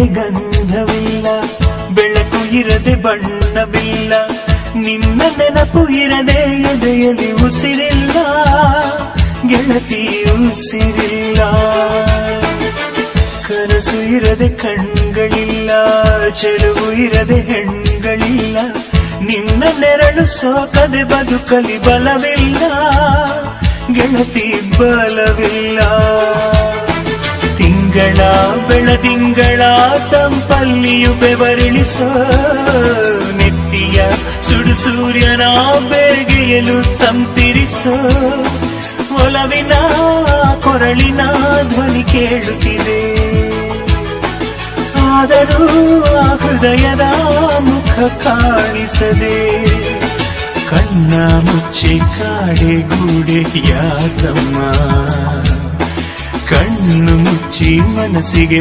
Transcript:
ಇರದೆ ಗಂಧವಿಲ್ಲ, ಬೆಳಕು ಇರದೆ ಬಣ್ಣವಿಲ್ಲ, ನಿನ್ನ ನೆನಪು ಇರದೆ ಎದೆಯಲ್ಲಿ ಉಸಿರಿಲ್ಲ, ಗೆಳತಿ ಉಸಿರಿಲ್ಲ. ಕನಸು ಇರದೆ ಕಣ್ಗಳಿಲ್ಲ, ಚೆಲುವು ಇರದೆ ಹೆಣ್ಗಳಿಲ್ಲ, ನಿನ್ನ ನೆರಳು ಸೋಕದೆ ಬದುಕಲಿ ಬಲವಿಲ್ಲ, ಗೆಳತಿ ಬಲವಿಲ್ಲ. ತಿಂಗಳ ಬೆಳದಿಂಗಳ ತಂಪಲ್ಲಿಯು ಬೆವರಿಳಿಸೋ, ನೆತ್ತಿಯ ಸುಡು ಸೂರ್ಯನ ಬೇಗೆಯಲು ತಂಪಿರಿಸೋ, ಒಲವಿನ ಕೊರಳಿನ ಧ್ವನಿ ಕೇಳುತ್ತಿದೆ, ಆದರೂ ಆ ಹೃದಯದ ಮುಖ ಕಾಣಿಸದೆ. ಕಣ್ಣ ಮುಚ್ಚಿ ಕಾಡೆ ಗೂಡೆ ಯಾಕಮ್ಮ, ಕಣ್ಣು ಮುಚ್ಚಿ ಮನಸ್ಸಿಗೆ